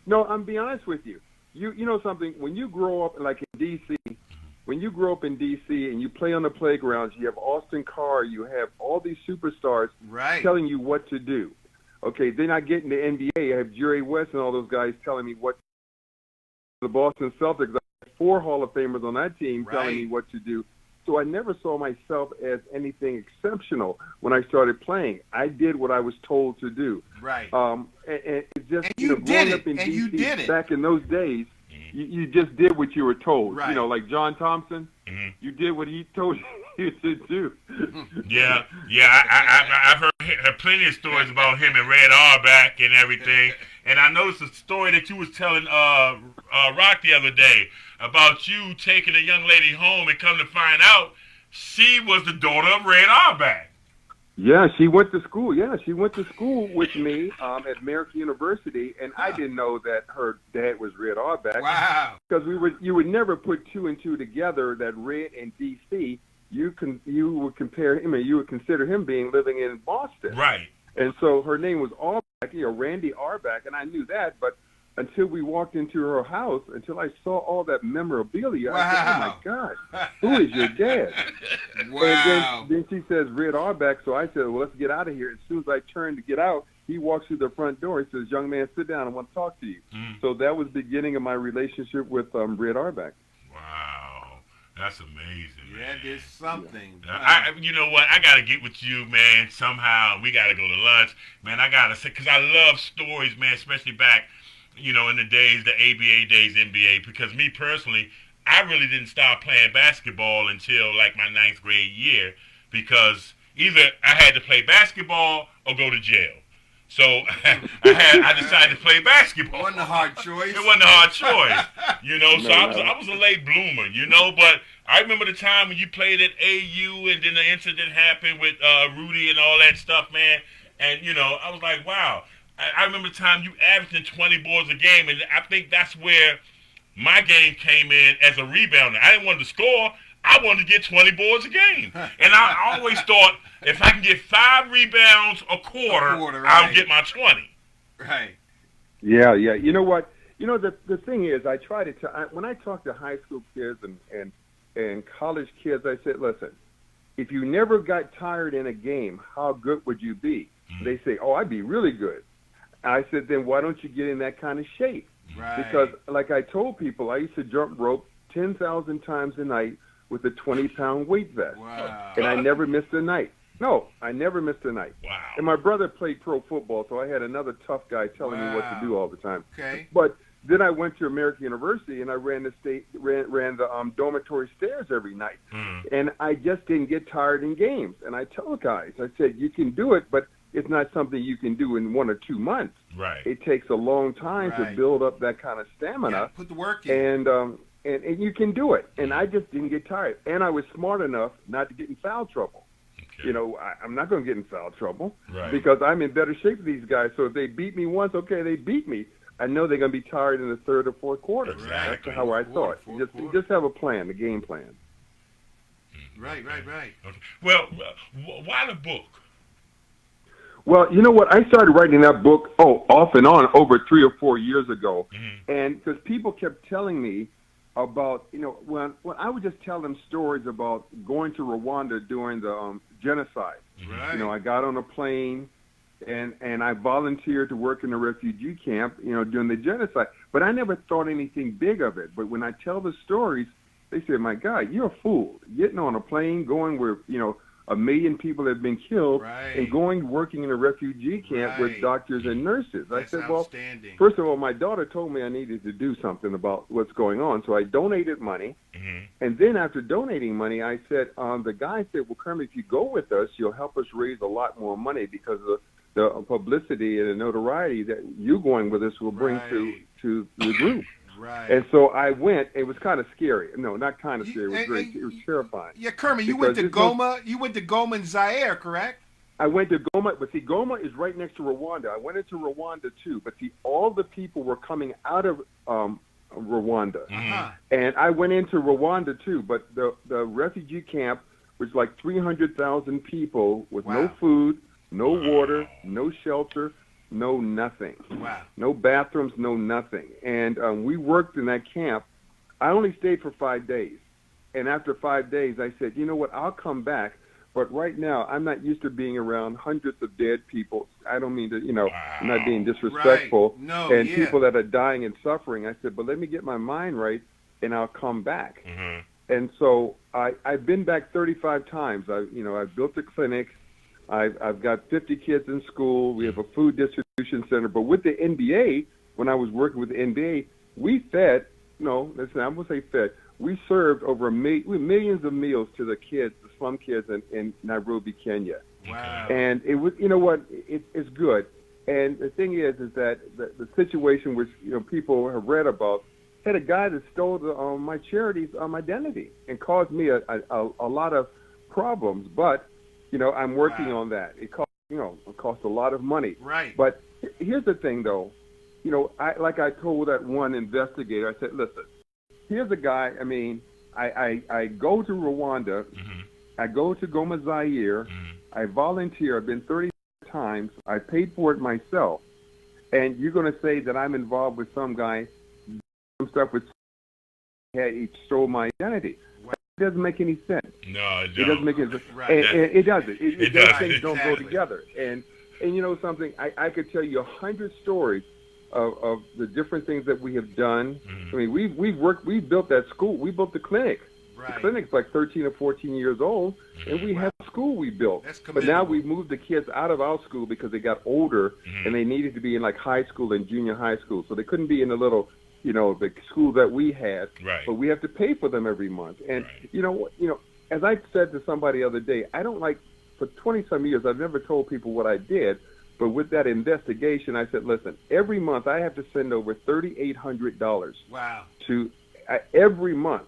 No, I'm be honest with you. You know something? When you grow up, like in D.C., when you grow up in D.C. and you play on the playgrounds, you have Austin Carr, you have all these superstars telling you what to do. Okay, then I get in the NBA. I have Jerry West and all those guys telling me what. The Boston Celtics, I have 4 Hall of Famers on that team telling me what to do. So I never saw myself as anything exceptional when I started playing. I did what I was told to do. Right. And it's just, and you know, did growing it. up in And D.C. you did it. Back in those days, you just did what you were told. Right. You know, like John Thompson, you did what he told you to do. Yeah. I've heard plenty of stories about him and Red Auerbach and everything. And I noticed a story that you was telling Rock the other day about you taking a young lady home and come to find out she was the daughter of Red Auerbach. Yeah, she went to school. Yeah, she went to school with me at American University, and I didn't know that her dad was Red Auerbach. Wow. Because you would never put 2 and 2 together that Red and DC. You would compare him, and you would consider him being living in Boston. Right. And so her name was Auerbach, Randy Auerbach, and I knew that, but until we walked into her house, until I saw all that memorabilia, I said, oh, my God, who is your dad? Wow. And then she says, Red Auerbach, so I said, well, let's get out of here. As soon as I turned to get out, he walks through the front door. He says, young man, sit down. I want to talk to you. So that was the beginning of my relationship with Red Auerbach. Wow. That's amazing, man. That is something. You know what? I got to get with you, man, somehow. We got to go to lunch. Man, I got to say, because I love stories, man, especially back, you know, in the days, the ABA days, NBA, because me personally, I really didn't start playing basketball until like my 9th grade year, because either I had to play basketball or go to jail. So I decided to play basketball. It wasn't a hard choice. It wasn't a hard choice, you know. So I was a late bloomer, you know. But I remember the time when you played at AU, and then the incident happened with Rudy and all that stuff, man. And you know, I was like, wow. I remember the time you averaging 20 boards a game, and I think that's where my game came in as a rebounder. I didn't want to score. I wanted to get 20 boards a game. And I always thought if I can get 5 rebounds a quarter I'll get my 20. Right. Yeah. You know what? You know, the thing is, I try to when I talk to high school kids and college kids, I said, listen, if you never got tired in a game, how good would you be? They say, oh, I'd be really good. I said, then why don't you get in that kind of shape? Right. Because, like I told people, I used to jump rope 10,000 times a night with a 20-pound weight vest. Wow. And I never missed a night. No, I never missed a night. Wow. And my brother played pro football, so I had another tough guy telling me what to do all the time. Okay. But then I went to American University, and I ran the dormitory stairs every night. And I just didn't get tired in games. And I tell guys, I said, you can do it, but it's not something you can do in 1 or 2 months. Right. It takes a long time to build up that kind of stamina. Yeah, put the work in. And you can do it. And I just didn't get tired. And I was smart enough not to get in foul trouble. Okay. You know, I'm not going to get in foul trouble because I'm in better shape than these guys. So if they beat me once, okay, they beat me. I know they're going to be tired in the 3rd or 4th quarter. Exactly. That's how I thought. Just have a plan, a game plan. Right. Okay. Well, why the book? Well, you know what? I started writing that book, off and on over 3 or 4 years ago. And because people kept telling me about, you know, when I would just tell them stories about going to Rwanda during the genocide. Right. You know, I got on a plane and I volunteered to work in a refugee camp, you know, during the genocide. But I never thought anything big of it. But when I tell the stories, they say, my God, you're a fool. Getting on a plane, going where, you know, 1 million people have been killed, Right. and working in a refugee camp with Right. doctors and nurses. That's I said, well, outstanding. first of all, my daughter told me I needed to do something about what's going on, so I donated money. And then after donating money, I said, the guy said, well, Kermit, if you go with us, you'll help us raise a lot more money because of the publicity and the notoriety that you going with us will bring to the group. Right. And so I went. It was kind of scary. No, not kind of scary. It was it was terrifying. Yeah, Kermit, you went to Because Goma. You went to Goma in Zaire, correct? I went to Goma, but see, Goma is right next to Rwanda. I went into Rwanda too, but see, all the people were coming out of Rwanda, and I went into Rwanda too. But the refugee camp was like 300,000 people with no food, no water, no shelter, no nothing. Wow. No bathrooms, no nothing. And we worked in that camp. I only stayed for 5 days. And after 5 days, I said, you know what, I'll come back. But right now, I'm not used to being around hundreds of dead people. I don't mean to, I'm not being disrespectful. Right. No, and people that are dying and suffering. I said, but let me get my mind right, and I'll come back. And so I've been back 35 times. I've built a clinic. I've got 50 kids in school. We have a food distribution center. But with the NBA, when I was working with the NBA, we fed, I'm going to say fed, we served over millions of meals to the kids, the slum kids in Nairobi, Kenya. Wow. And it was, it's good. And the thing is that the situation which, people have read about, had a guy that stole my charity's identity and caused me a lot of problems. But I'm working on that. It costs a lot of money. Right. But here's the thing, though. I told that one investigator, I said, listen, here's a guy. I mean, I go to Rwanda. I go to Goma, Zaire. I volunteer. I've been 30 times. I paid for it myself. And you're going to say that I'm involved with some guy, some stuff with he stole my identity. It doesn't make any sense. No, it doesn't make any sense. Right. And it doesn't. Those things don't go Exactly. together. And you know something? I could tell you 100 stories of the different things that we have done. I mean, we built that school. We built the clinic. Right. The clinic's like 13 or 14 years old, and we have a school we built. That's But now commendable. we've moved the kids out of our school because they got older, and they needed to be in like high school and junior high school. So they couldn't be in the little, the school that we had. Right. But we have to pay for them every month. And as I said to somebody the other day, I don't like, for 20-some years, I've never told people what I did. But with that investigation, I said, listen, every month I have to send over $3,800 Wow. to every month.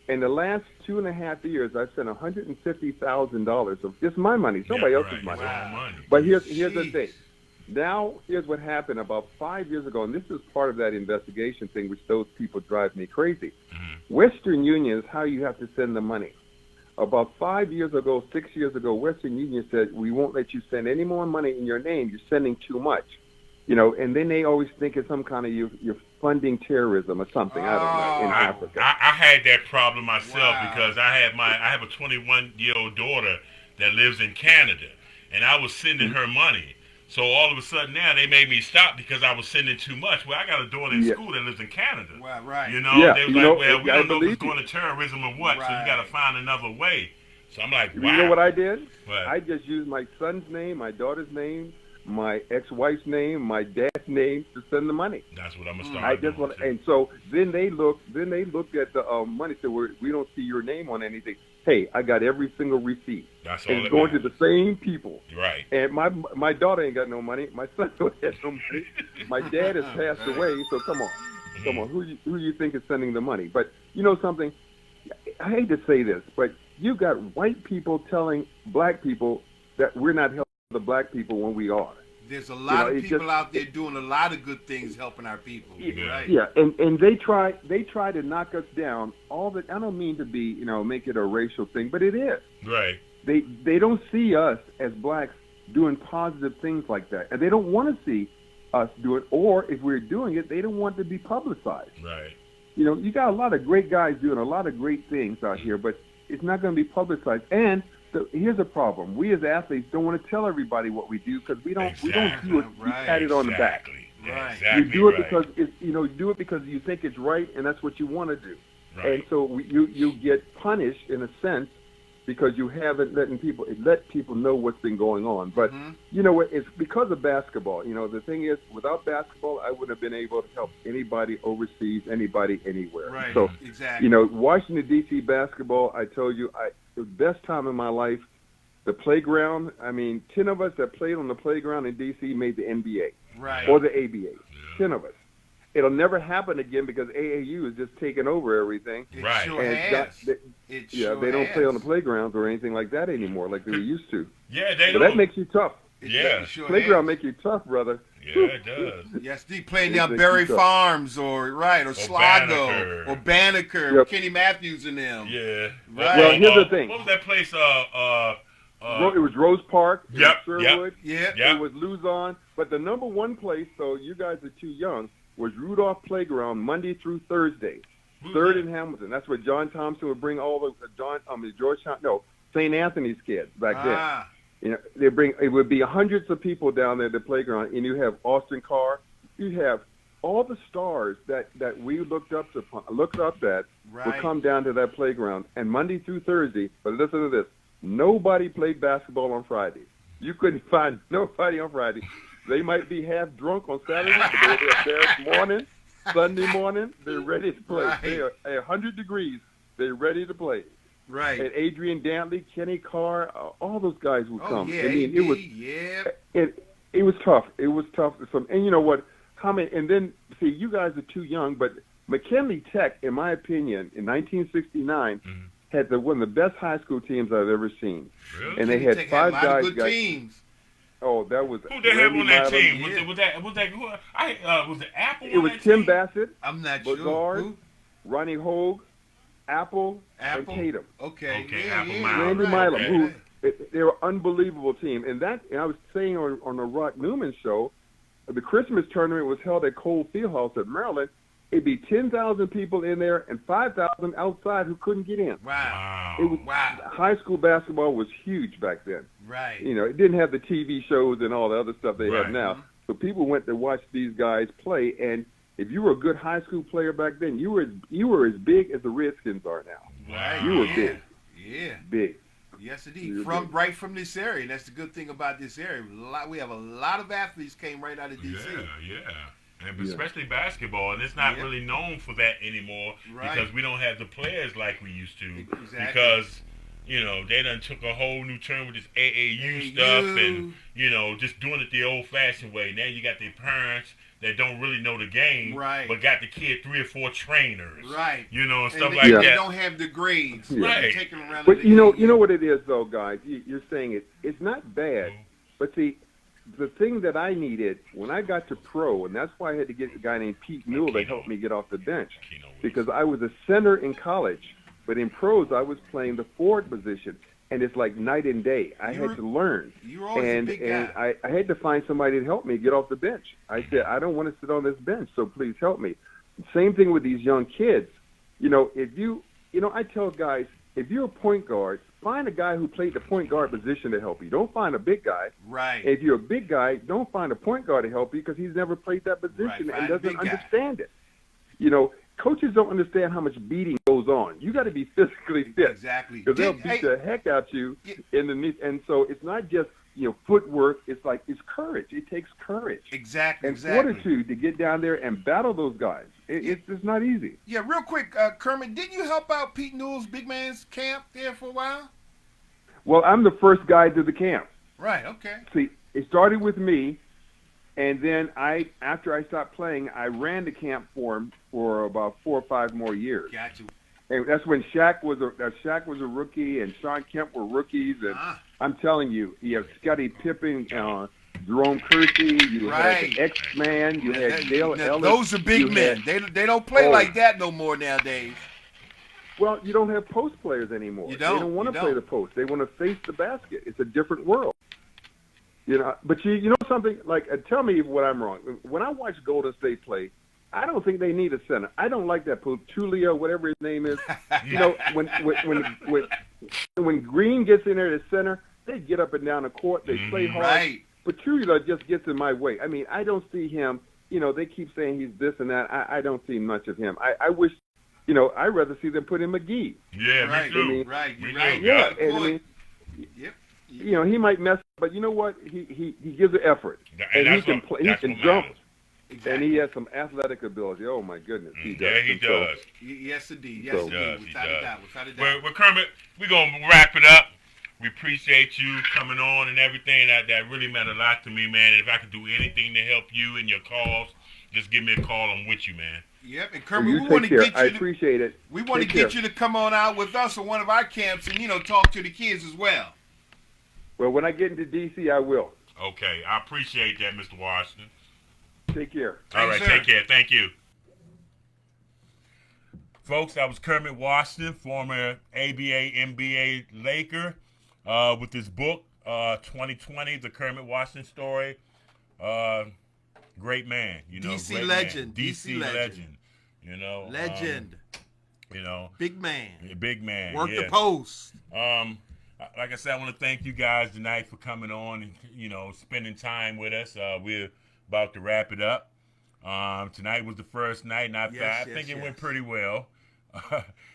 In the last 2.5 years, I've sent $150,000 of just my money, somebody else's money. Wow. But here's the thing. Now, here's what happened about 5 years ago, and this is part of that investigation thing, which those people drive me crazy. Western Union is how you have to send the money. About 5 years ago, 6 years ago, Western Union said, we won't let you send any more money in your name. You're sending too much. And then they always think it's some kind of you're funding terrorism or something. I don't know, in Africa. I had that problem myself Wow. because I have a 21-year-old daughter that lives in Canada, and I was sending her money. So all of a sudden now they made me stop because I was sending too much. Well, I got a daughter in school that lives in Canada. Wow, right. They was Yeah, like, well, we I don't know if believe it's going to terrorism or what, so you Right. got to find another way. So I'm like, wow. You know what I did? What? I just used my son's name, my daughter's name, my ex-wife's name, my dad's name to send the money. That's what I'm gonna start I just doing, want, too. and so then they looked at the money. Said, we don't see your name on anything. Hey, I got every single receipt. That's all And that it's going to matters. the same people. Right. And my daughter ain't got no money. My son don't have no money. My dad has passed away. So come on. Who you think is sending the money? But you know something? I hate to say this, but you got white people telling black people that we're not helping the black people when we are. There's a lot of it's people just- out there doing a lot of good things helping our people. Yeah. Right. Yeah, and they try to knock us down. I don't mean to be, make it a racial thing, but it is. Right. They don't see us as blacks doing positive things like that, and they don't want to see us do it. Or if we're doing it, they don't want to be publicized. Right. You got a lot of great guys doing a lot of great things out here, but it's not going to be publicized. And here's a problem: we as athletes don't want to tell everybody what we do because we don't do it. We pat it on the back. Right. Exactly. You do it right. because you do it because you think it's right, and that's what you want to do. Right. And so you get punished in a sense because you haven't let people know what's been going on. But you know what? It's because of basketball. You know, the thing is, without basketball, I wouldn't have been able to help anybody overseas, anybody anywhere. Right. So, Exactly. you know, Washington D.C. basketball. I told you, the best time in my life. The playground. I mean, 10 of us that played on the playground in D.C. made the NBA Right. or the ABA. 10 of us. It'll never happen again because AAU is just taking over everything. It Right. sure And has. It sure they don't play has. on the playgrounds or anything like that anymore, like they used to. Yeah, they So don't. that makes you tough. Yeah. Sure Playground has. make you tough, brother. Yeah, it does. Yes, they playing It down makes Berry you tough. Farms or Sligo Banneker. or Banneker, Yep. Kenny Matthews and them. Yeah. Right. Well, here's the thing. What was that place? It was Rose Park. It Yep, was Sherwood. Yeah. Yep. It was Luzon. But the number one place, so you guys are too young, was Rudolph Playground Monday through Thursday. Third in Hamilton. That's where John Thompson would bring all the Georgetown, St. Anthony's kids back then. Ah. You know, it would be hundreds of people down there at the playground, and you have Austin Carr, you have all the stars that we looked up at would Right. come down to that playground. And Monday through Thursday, but listen to this, nobody played basketball on Friday. You couldn't find nobody on Friday. They might be half drunk on Saturday, but they were there morning, Sunday morning, they're ready to play. Right. They are 100 degrees. They're ready to play. Right. And Adrian Dantley, Kenny Carr, all those guys would Oh come. yeah. I mean, AD, it was yeah. it was tough. It was tough. And you know what? And then see, you guys are too young, but McKinley Tech, in my opinion, in 1969, had one of the best high school teams I've ever seen. Really? And they had Tech five a lot of guys. good teams. Oh, that was Who they have Randy on that Milam. team? Yeah. Was that who? Was it Apple? It on was that Tim team? Bassett, I'm not Bogard, sure. Who? Ronnie Hogue, Apple, Apple? and Tatum. Okay. Okay, Yeah, Apple yeah, Milam. Randy right, Milam, right. who they were an unbelievable team. And I was saying on the Rock Newman show, the Christmas tournament was held at Cole Fieldhouse at Maryland. It'd be 10,000 people in there and 5,000 outside who couldn't get in. Wow. Wow. It was high school basketball was huge back then. Right. You know, it didn't have the TV shows and all the other stuff they Right. have now. So people went to watch these guys play, and if you were a good high school player back then, you were as big as the Redskins are now. Right. You were yeah. big. Yeah. Big. Yes, indeed. You're From big. right from this area. And that's the good thing about this area. We have a lot of athletes came right out of DC. Yeah. And especially basketball, and it's not really known for that anymore because we don't have the players like we used to. Exactly. Because they done took a whole new turn with this AAU stuff, and just doing it the old-fashioned way. Now you got the parents that don't really know the game, but got the kid 3 or 4 trainers, Right. And stuff they, like that. They don't have the grades. Yeah. Right. Taking them around But the you know game. what it is though, guys. You're saying it's not bad, but see, the thing that I needed when I got to pro, and that's why I had to get a guy named Pete Newell to help me get off the bench, because I was a center in college, but in pros I was playing the forward position, and it's like night and day. I had to learn, You were always a big guy. and I had to find somebody to help me get off the bench. I said, I don't want to sit on this bench, so please help me. Same thing with these young kids. I tell guys, if you're a point guard, find a guy who played the point guard position to help you. Don't find a big guy. Right. If you're a big guy, don't find a point guard to help you because he's never played that position Right, and find a doesn't big guy. understand it. Coaches don't understand how much beating goes on. You got to be physically fit. Exactly. Because they'll beat the heck out you in the knee. And so it's not just footwork. It's courage. It takes courage Exactly. and fortitude to get down there and battle those guys. It's just not easy. Yeah, real quick, Kermit, didn't you help out Pete Newell's big man's camp there for a while? Well, I'm the first guy to the camp. Right. Okay. See, it started with me, and then after I stopped playing, I ran the camp for him for about 4 or 5 more years. Got you. And that's when Shaq was a rookie and Sean Kemp were rookies. And I'm telling you, you have Scottie Pippen, Jerome Kersey, you had the X-Man, you had Dale Ellis. Those are big men. They don't play like that no more nowadays. Well, you don't have post players anymore. You don't. They don't want to You play don't. the post. They want to face the basket. It's a different world. But you know something? Tell me what I'm wrong. When I watch Golden State play, I don't think they need a center. I don't like that Tulia, whatever his name is. When Green gets in there at center, they get up and down the court. They play hard. Right. But Tulia just gets in my way. I mean, I don't see him. They keep saying he's this and that. I don't see much of him. I wish I'd rather see them put in McGee. Yeah, Right, me too. right, Me you're too. right. Yeah, Good and point. Yep. he might mess up, but you know what? He gives the effort, and he that's can what- play. He that's can what jump, matters. Exactly. and he has some athletic ability. Oh my goodness, he does. Yeah, he And so- does. Yes, indeed. Yes, So- indeed. He Without a does. doubt. Without a doubt. Well, Kermit, we're going to wrap it up. We appreciate you coming on and everything. That really meant a lot to me, man. And if I could do anything to help you in your cause, just give me a call. I'm with you, man. Yep. And Well, Kermit, you we want to take care. get I you. appreciate it. We want to Take get care. you to come on out with us on one of our camps and talk to the kids as well. Well, when I get into DC, I will. Okay. I appreciate that, Mr. Washington. Take care. All right. Thanks, sir. Take care. Thank you. Folks, that was Kermit Washington, former ABA, NBA Laker, with his book, 2020, The Kermit Washington Story. Great man, DC great legend, man. DC legend. Legend. Legend. Big man. Big man. Work yes. the post. Like I said, I want to thank you guys tonight for coming on and, spending time with us. We're about to wrap it up. Tonight was the first night, and I think it went pretty well.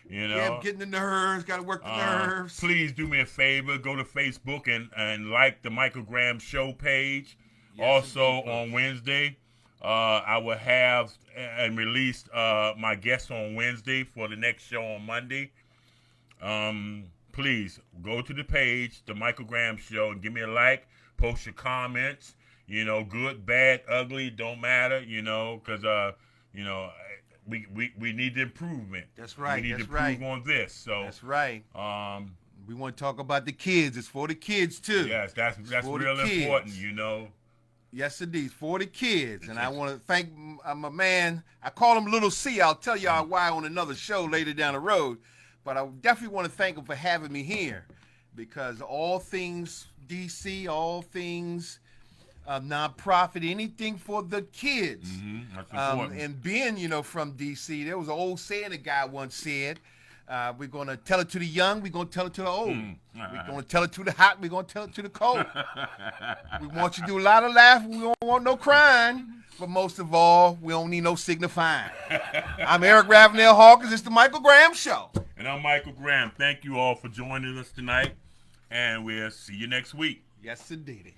Yeah, getting the nerves, got to work the nerves. Please do me a favor, go to Facebook and like the Michael Graham Show page. Yes, Also indeed, on Wednesday, I will have and release my guests on Wednesday for the next show on Monday. Please go to the page, the Michael Graham Show, and give me a like. Post your comments. Good, bad, ugly, don't matter. Because we need the improvement. That's right. We need That's to improve right. on this. So That's right. We want to talk about the kids. It's for the kids too. yes, that's for the real kids. important. Yes, indeed, for the kids. And I want to thank my man. I call him Little C. I'll tell y'all why on another show later down the road. But I definitely want to thank him for having me here, because all things DC, all things nonprofit, anything for the kids. That's important. And being, from DC, there was an old saying a guy once said, we're going to tell it to the young, we're going to tell it to the old. We're going to tell it to the hot, we're going to tell it to the cold. We want you to do a lot of laughing, we don't want no crying, but most of all, we don't need no signifying. I'm Eric Ravenel Hawkins, it's the Michael Graham Show. And I'm Michael Graham. Thank you all for joining us tonight, and we'll see you next week. Yes, indeed.